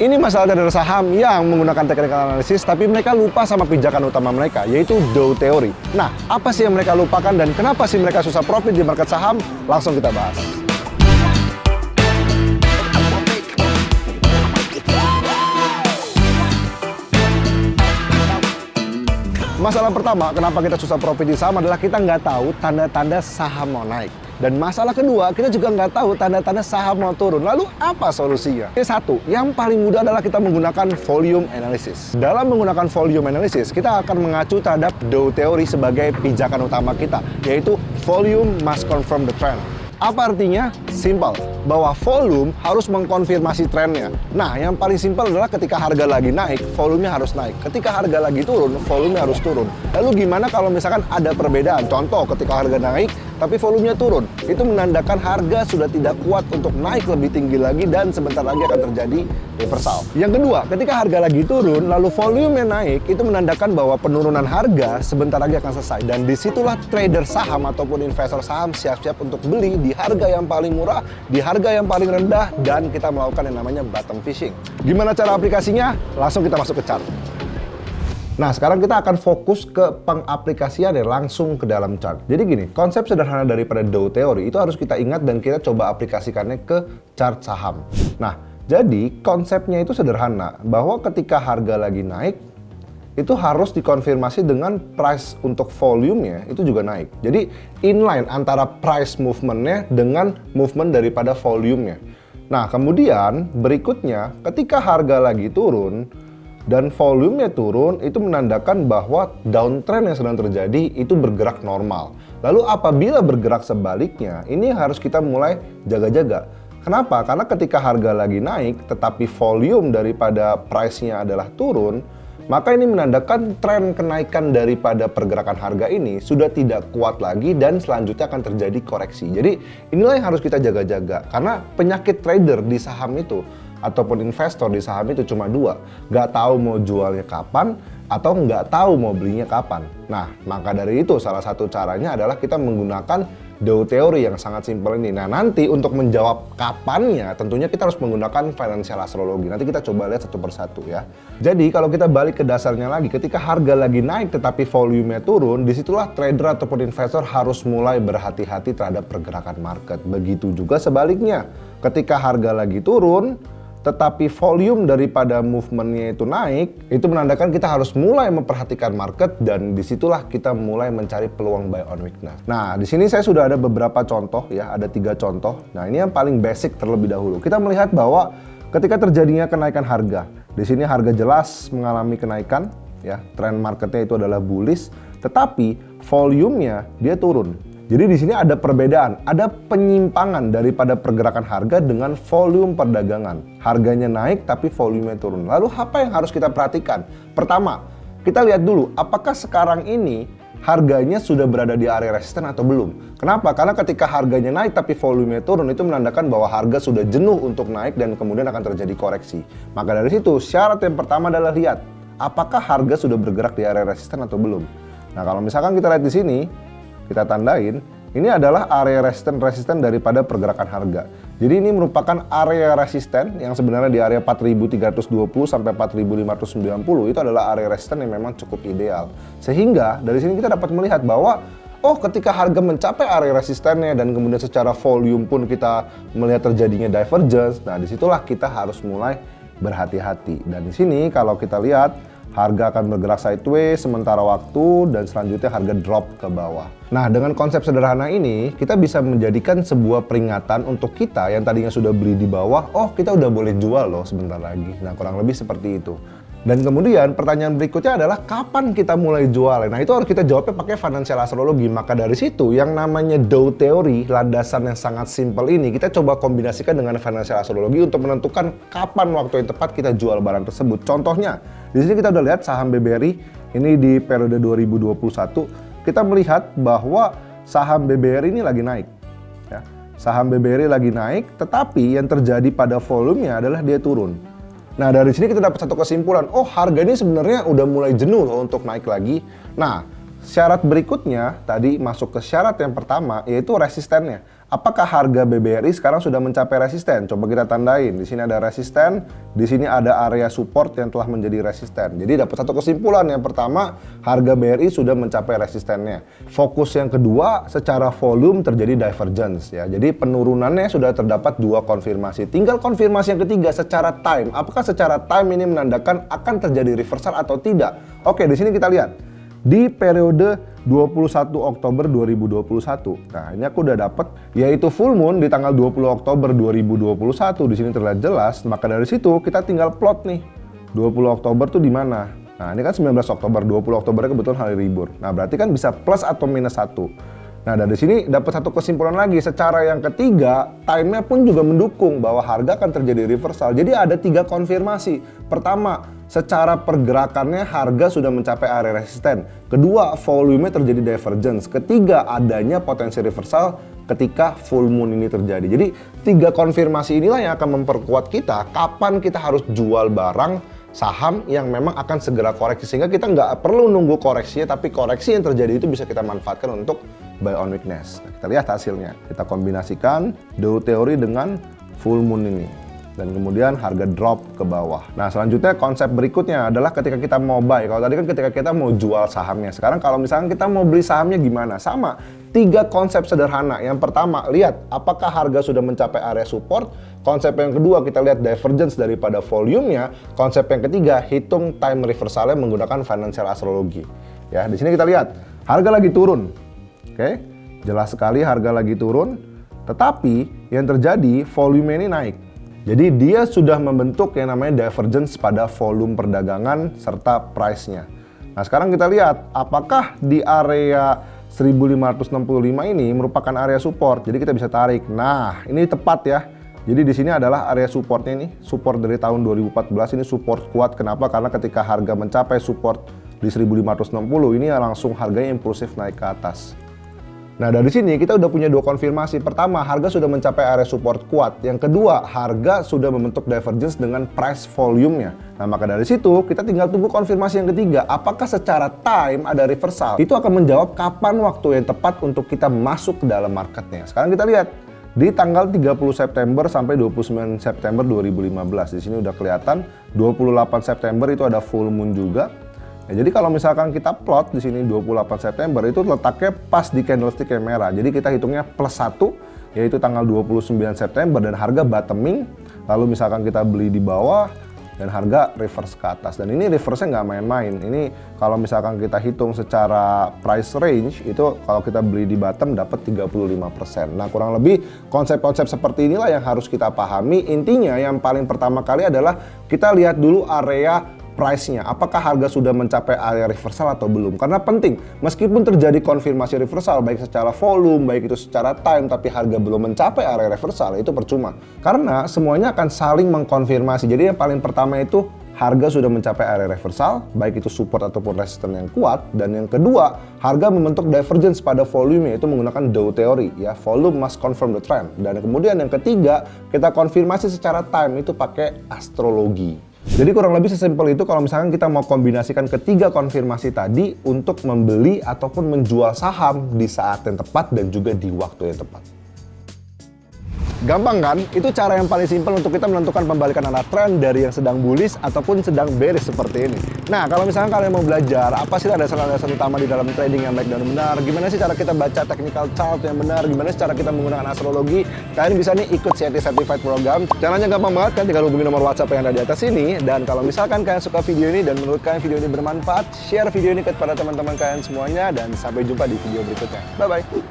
Ini masalah trader saham yang menggunakan technical analysis, tapi mereka lupa sama pijakan utama mereka, yaitu Dow Theory. Nah, apa sih yang mereka lupakan dan kenapa sih mereka susah profit di market saham? Langsung kita bahas. Masalah pertama, kenapa kita susah profit di saham adalah kita nggak tahu tanda-tanda saham mau naik. Dan masalah kedua, kita juga nggak tahu tanda-tanda saham mau turun. Lalu apa solusinya? Satu, yang paling mudah adalah kita menggunakan volume analysis. Dalam menggunakan volume analysis, kita akan mengacu terhadap Dow Theory sebagai pijakan utama kita, yaitu volume must confirm the trend. Apa artinya? Simple, bahwa volume harus mengkonfirmasi trennya. Nah, yang paling simpel adalah ketika harga lagi naik, volumenya harus naik. Ketika harga lagi turun, volumenya harus turun. Lalu gimana kalau misalkan ada perbedaan? Contoh, ketika harga naik, tapi volumenya turun. Itu menandakan harga sudah tidak kuat untuk naik lebih tinggi lagi dan sebentar lagi akan terjadi reversal. Yang kedua, ketika harga lagi turun, lalu volumenya naik, itu menandakan bahwa penurunan harga sebentar lagi akan selesai. Dan disitulah trader saham ataupun investor saham siap-siap untuk beli di harga yang paling murah, di harga yang paling rendah, dan kita melakukan yang namanya bottom fishing. Gimana cara aplikasinya? Langsung kita masuk ke chart. Nah, sekarang kita akan fokus ke pengaplikasian langsung ke dalam chart. Jadi gini, konsep sederhana daripada Dow Theory itu harus kita ingat dan kita coba aplikasikannya ke chart saham. Nah, jadi konsepnya itu sederhana, bahwa ketika harga lagi naik, itu harus dikonfirmasi dengan price untuk volumenya itu juga naik. Jadi inline antara price movementnya dengan movement daripada volumenya. Nah, kemudian berikutnya ketika harga lagi turun dan volumenya turun, itu menandakan bahwa downtrend yang sedang terjadi itu bergerak normal. Lalu apabila bergerak sebaliknya, ini harus kita mulai jaga-jaga. Kenapa? Karena ketika harga lagi naik tetapi volume daripada price-nya adalah turun, maka ini menandakan tren kenaikan daripada pergerakan harga ini sudah tidak kuat lagi dan selanjutnya akan terjadi koreksi. Jadi inilah yang harus kita jaga-jaga, karena penyakit trader di saham itu ataupun investor di saham itu cuma dua, nggak tahu mau jualnya kapan atau nggak tahu mau belinya kapan. Nah, maka dari itu salah satu caranya adalah kita menggunakan Dow Theory yang sangat simpel ini. Nah, nanti untuk menjawab kapannya tentunya kita harus menggunakan financial astrology. Nanti kita coba lihat satu persatu ya. Jadi kalau kita balik ke dasarnya lagi, ketika harga lagi naik tetapi volumenya turun, disitulah trader ataupun investor harus mulai berhati-hati terhadap pergerakan market. Begitu juga sebaliknya, ketika harga lagi turun tetapi volume daripada movementnya itu naik, itu menandakan kita harus mulai memperhatikan market dan disitulah kita mulai mencari peluang buy on weakness. Nah, di sini saya sudah ada beberapa contoh ya, ada 3 contoh. Nah, ini yang paling basic terlebih dahulu. Kita melihat bahwa ketika terjadinya kenaikan harga, di sini harga jelas mengalami kenaikan ya, tren marketnya itu adalah bullish, tetapi volumenya dia turun. Jadi di sini ada perbedaan, ada penyimpangan daripada pergerakan harga dengan volume perdagangan. Harganya naik tapi volumenya turun. Lalu apa yang harus kita perhatikan? Pertama, kita lihat dulu apakah sekarang ini harganya sudah berada di area resisten atau belum. Kenapa? Karena ketika harganya naik tapi volumenya turun, itu menandakan bahwa harga sudah jenuh untuk naik dan kemudian akan terjadi koreksi. Maka dari situ syarat yang pertama adalah lihat apakah harga sudah bergerak di area resisten atau belum. Nah, kalau misalkan kita lihat di sini, kita tandain, ini adalah area resisten daripada pergerakan harga. Jadi ini merupakan area resisten yang sebenarnya di area 4.320 sampai 4.590 itu adalah area resisten yang memang cukup ideal. Sehingga dari sini kita dapat melihat bahwa ketika harga mencapai area resistennya dan kemudian secara volume pun kita melihat terjadinya divergence, nah disitulah kita harus mulai berhati-hati. Dan di sini kalau kita lihat harga akan bergerak sideways sementara waktu dan selanjutnya harga drop ke bawah. Nah, dengan konsep sederhana ini kita bisa menjadikan sebuah peringatan untuk kita yang tadinya sudah beli di bawah, kita udah boleh jual loh sebentar lagi. Nah, kurang lebih seperti itu. Dan kemudian pertanyaan berikutnya adalah kapan kita mulai jual? Nah, itu harus kita jawabnya pakai financial astrology. Maka dari situ yang namanya Dow Theory, landasan yang sangat simpel ini kita coba kombinasikan dengan financial astrology untuk menentukan kapan waktu yang tepat kita jual barang tersebut. Contohnya, di sini kita udah lihat saham BBRI ini di periode 2021, kita melihat bahwa saham BBRI ini lagi naik. Ya. Saham BBRI lagi naik, tetapi yang terjadi pada volumenya adalah dia turun. Nah, dari sini kita dapat satu kesimpulan, harga ini sebenarnya udah mulai jenuh loh untuk naik lagi. Nah, syarat berikutnya tadi masuk ke syarat yang pertama, yaitu resistennya. apakah harga BBRI sekarang sudah mencapai resisten? Coba kita tandain. Di sini ada resisten, di sini ada area support yang telah menjadi resisten. Jadi dapat satu kesimpulan. Yang pertama, harga BRI sudah mencapai resistennya. Fokus yang kedua, secara volume terjadi divergence ya. Jadi penurunannya sudah terdapat 2 konfirmasi. Tinggal konfirmasi yang ketiga secara time. Apakah secara time ini menandakan akan terjadi reversal atau tidak? Oke, di sini kita lihat. Di periode 21 Oktober 2021. Nah, ini aku udah dapat yaitu full moon di tanggal 20 Oktober 2021. Di sini terlihat jelas. Maka dari situ kita tinggal plot nih. 20 Oktober tuh di mana? Nah, ini kan 19 Oktober, 20 Oktobernya kebetulan hari libur. Nah, berarti kan bisa plus atau minus 1. Nah, dari sini dapat satu kesimpulan lagi. Secara yang ketiga, time-nya pun juga mendukung bahwa harga akan terjadi reversal. Jadi ada 3 konfirmasi. Pertama, secara pergerakannya harga sudah mencapai area resisten. Kedua, volume terjadi divergence. Ketiga, adanya potensi reversal ketika full moon ini terjadi. Jadi 3 konfirmasi inilah yang akan memperkuat kita kapan kita harus jual barang saham yang memang akan segera koreksi, sehingga kita nggak perlu nunggu koreksinya, tapi koreksi yang terjadi itu bisa kita manfaatkan untuk buy on weakness. Nah, kita lihat hasilnya. Kita kombinasikan Dow teori dengan full moon ini. Dan kemudian harga drop ke bawah. Nah, selanjutnya konsep berikutnya adalah ketika kita mau buy. Kalau tadi kan ketika kita mau jual sahamnya. Sekarang kalau misalkan kita mau beli sahamnya gimana? Sama. 3 konsep sederhana. Yang pertama, lihat apakah harga sudah mencapai area support. Konsep yang kedua, kita lihat divergence daripada volumenya. Konsep yang ketiga, hitung time reversalnya menggunakan financial astrology. Ya, di sini kita lihat harga lagi turun. Oke, jelas sekali harga lagi turun. Tetapi yang terjadi volume ini naik. Jadi dia sudah membentuk yang namanya divergence pada volume perdagangan serta price-nya. Nah, sekarang kita lihat apakah di area 1565 ini merupakan area support. Jadi kita bisa tarik. Nah, ini tepat ya. Jadi di sini adalah area supportnya ini, support dari tahun 2014 ini support kuat. Kenapa? Karena ketika harga mencapai support di 1560 ini langsung harganya impulsif naik ke atas. Nah, dari sini kita udah punya 2 konfirmasi. Pertama, harga sudah mencapai area support kuat. Yang kedua, harga sudah membentuk divergence dengan price volume-nya. Nah, maka dari situ kita tinggal tunggu konfirmasi yang ketiga. Apakah secara time ada reversal? Itu akan menjawab kapan waktu yang tepat untuk kita masuk ke dalam marketnya. Sekarang kita lihat. Di tanggal 30 September sampai 29 September 2015. Di sini udah kelihatan 28 September itu ada full moon juga. Ya, jadi kalau misalkan kita plot di sini 28 September itu letaknya pas di candlestick yang merah. Jadi kita hitungnya plus 1 yaitu tanggal 29 September dan harga bottoming. Lalu misalkan kita beli di bawah dan harga reverse ke atas. Dan ini reverse-nya nggak main-main. Ini kalau misalkan kita hitung secara price range, itu kalau kita beli di bottom dapat 35%. Nah, kurang lebih konsep-konsep seperti inilah yang harus kita pahami. Intinya yang paling pertama kali adalah kita lihat dulu area price-nya. Apakah harga sudah mencapai area reversal atau belum? Karena penting, meskipun terjadi konfirmasi reversal, baik secara volume, baik itu secara time, tapi harga belum mencapai area reversal, itu percuma. Karena semuanya akan saling mengkonfirmasi. Jadi yang paling pertama itu, harga sudah mencapai area reversal, baik itu support ataupun resistance yang kuat. Dan yang kedua, harga membentuk divergence pada volume, yaitu menggunakan Dow teori. Ya, volume must confirm the trend. Dan kemudian yang ketiga, kita konfirmasi secara time, itu pakai astrologi. Jadi kurang lebih sesimpel itu kalau misalkan kita mau kombinasikan ketiga konfirmasi tadi untuk membeli ataupun menjual saham di saat yang tepat dan juga di waktu yang tepat. Gampang kan? Itu cara yang paling simpel untuk kita menentukan pembalikan arah tren dari yang sedang bullish ataupun sedang bearish seperti ini. Nah, kalau misalkan kalian mau belajar apa sih dasar-dasar utama di dalam trading yang baik dan benar, gimana sih cara kita baca technical chart yang benar, gimana sih cara kita menggunakan astrologi, kalian bisa nih ikut CIT Certified Program. Caranya gampang banget kan, tinggal hubungi nomor WhatsApp yang ada di atas ini. Dan kalau misalkan kalian suka video ini dan menurut kalian video ini bermanfaat, share video ini kepada teman-teman kalian semuanya dan sampai jumpa di video berikutnya. Bye-bye!